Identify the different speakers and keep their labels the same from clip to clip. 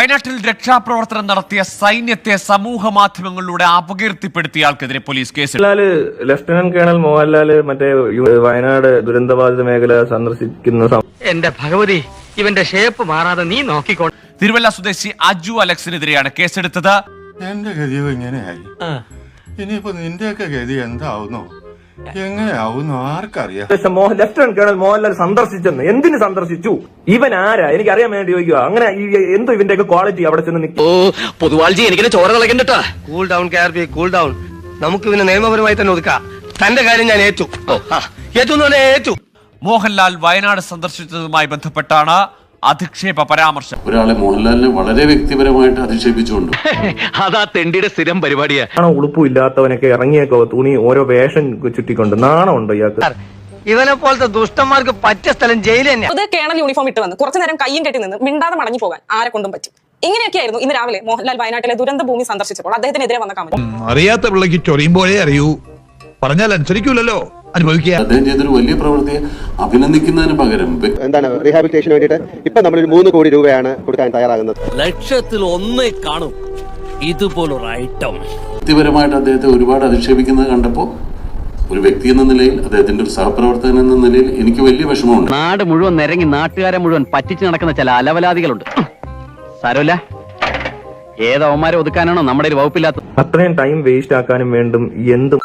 Speaker 1: വയനാട്ടിൽ രക്ഷാപ്രവർത്തനം നടത്തിയ സൈന്യത്തെ സമൂഹ മാധ്യമങ്ങളിലൂടെ അപകീർത്തിപ്പെടുത്തിയ ആൾക്കെതിരെ police case.
Speaker 2: Lieutenant colonel Mohanlal മറ്റേ വയനാട് ദുരന്തബാധിത മേഖല സന്ദർശിക്കുന്ന
Speaker 3: എന്റെ ഭഗവതി, ഇവന്റെ ഷേപ്പ് മാറാതെ നീ നോക്കിക്കോ.
Speaker 1: തിരുവല്ല സ്വദേശി അജു അലക്സിനെതിരെയാണ് കേസെടുത്തത്.
Speaker 4: എന്റെ ഗതിയോ ഇങ്ങനെയായി, ഇനിയിപ്പോ നിന്റെയൊക്കെ ഗതി എന്താവുന്നു, എങ്ങനെയാവുന്നു ആർക്കറിയാം.
Speaker 2: ലഫ്റ്റനന്റ് കേണൽ മോഹൻലാൽ സന്ദർശിച്ചെന്ന് എന്തിനു സന്ദർശിച്ചു? ഇവൻ ആരാ? എനിക്ക് അറിയാൻ വേണ്ടി ചോദിക്കുക. അങ്ങനെ എന്തോ ഇവന്റെയൊക്കെ ക്വാളിറ്റി അവിടെ ചെന്ന് നിൽക്കും.
Speaker 3: പൊതുവാൾജി എനിക്കിനെ ചോര കളക്കണ്ടട്ടാ. Cool down KRP, cool down. നമുക്ക് ഇവനെ നിയമപരമായി തന്നെ ഒതുക്കാം. തന്റെ കാര്യം ഞാൻ ഏറ്റു. ഏറ്റു.
Speaker 1: മോഹൻലാൽ വയനാട് സന്ദർശിച്ചതുമായി ബന്ധപ്പെട്ടാണ് അധിക്ഷേപ പരാമർശം.
Speaker 5: ഒരാളെ മോഹൻലാലിനെ വളരെ വ്യക്തിപരമായിട്ട് അധിക്ഷേപിച്ചുകൊണ്ട്
Speaker 3: അതാ തെണ്ടിയുടെ സ്ഥിരം പരിപാടിയാണ്.
Speaker 2: ഉളുപ്പില്ലാത്തവനൊക്കെ ഇറങ്ങിയേക്കോ തുണി ഓരോ വേഷം ചുറ്റിക്കൊണ്ട് നാണമുണ്ടോ ഇയാൾക്ക്?
Speaker 3: ഇവനെ പോലത്തെ ദുഷ്ടന്മാർക്ക് പറ്റിയ സ്ഥലം ജയിൽ തന്നെ.
Speaker 6: അത് കേണൽ യൂണിഫോം ഇട്ട് വന്ന് കുറച്ചു നേരം കയ്യും കെട്ടി നിന്ന് മിണ്ടാതെ മടങ്ങി പോകാൻ ആരെ കൊണ്ടും പറ്റും. ഇങ്ങനെയൊക്കെയായിരുന്നു ഇന്ന് രാവിലെ മോഹൻലാൽ വയനാട്ടിലെ ദുരന്ത ഭൂമി സന്ദർശിച്ചപ്പോൾ അദ്ദേഹത്തിനെതിരെ വന്ന കമന്റ്.
Speaker 7: അറിയാത്ത പിള്ളക്ക് ചൊറിയുമ്പോഴേ അറിയൂ, പറഞ്ഞാൽ അനുസരിക്കൂലല്ലോ.
Speaker 5: അദ്ദേഹം ചെയ്തൊരു വലിയ പ്രവൃത്തിയെ അഭിനന്ദിക്കുന്നതിന് പകരം
Speaker 8: എന്താണ് റീഹാബിലിറ്റേഷന് വേണ്ടിയിട്ട് ഇപ്പൊ നമ്മളൊരു 3 കോടി രൂപയാണ് കൊടുക്കാൻ തയ്യാറാകുന്നത്.
Speaker 9: ലക്ഷത്തിൽ ഒന്നേ കാണും ഇതുപോലൊരു ഐറ്റം.
Speaker 5: വ്യക്തിപരമായിട്ട് അദ്ദേഹത്തെ ഒരുപാട് അധിക്ഷേപിക്കുന്നത് കണ്ടപ്പോൾ ഒരു വ്യക്തി എന്ന നിലയിൽ, അദ്ദേഹത്തിന്റെ ഒരു സഹപ്രവർത്തകൻ എന്ന നിലയിൽ എനിക്ക് വലിയ വിഷമമുണ്ട്.
Speaker 3: നാട് മുഴുവൻ നിരങ്ങി നാട്ടുകാരെ മുഴുവൻ പറ്റിച്ചു നടക്കുന്ന ചില അലവലാദികളുണ്ട്. സാരമില്ല, ഏതവന്മാരെ ഒതുക്കാനാണോ നമ്മുടെ ഒരു വകുപ്പില്ലാത്ത.
Speaker 2: അത്രയും ടൈം വേസ്റ്റ് ആക്കാനും വേണ്ടും എന്തും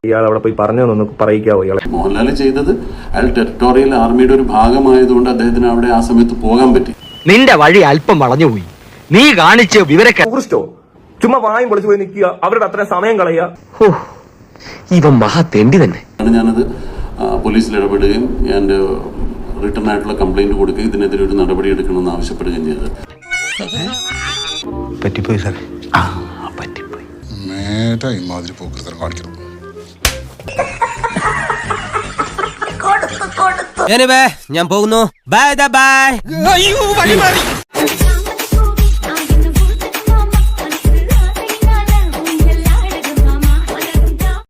Speaker 2: ഇയാൾ അവിടെ പോയി പറഞ്ഞൊന്ന് പറയിക്കാവോ ഇയാളെ?
Speaker 5: മോഹൻലാൽ ചെയ്തത് അയാൾ ടെറിട്ടോറിയൽ ആർമിയുടെ ഒരു ഭാഗമായതുകൊണ്ട് അദ്ദേഹത്തിന് അവിടെ ആ സമയത്ത് പോകാൻ പറ്റി.
Speaker 3: നിന്റെ വഴി അല്പം വളഞ്ഞുപോയി. നീ കാണിച്ച വിവരക്ക
Speaker 2: ടൂറിസ്റ്റോ ചുമ്മാ വായും പൊളിച്ചു പോയി നിൽക്കുക, അവരുടെ അത്രയും സമയം കളയുക.
Speaker 3: ഇവൻ മഹാ തെണ്ടി തന്നെ.
Speaker 5: ഞാനത് പോലീസിൽ ഇടപെടുകയും ഞാൻ റിട്ടേൺ ആയിട്ടുള്ള കംപ്ലൈന്റ് കൊടുക്കുകയും ഇതിനെതിരെ ഒരു നടപടി എടുക്കണമെന്ന് ആവശ്യപ്പെടുകയും ചെയ്തത്.
Speaker 7: പറ്റിപ്പോയി സാർ,
Speaker 4: പറ്റിപ്പോയി. നേരെ ഇമാതിരി പോക്കൃതം കാണിക്കണം.
Speaker 9: ഞാൻ പോകുന്നു. Bye bye.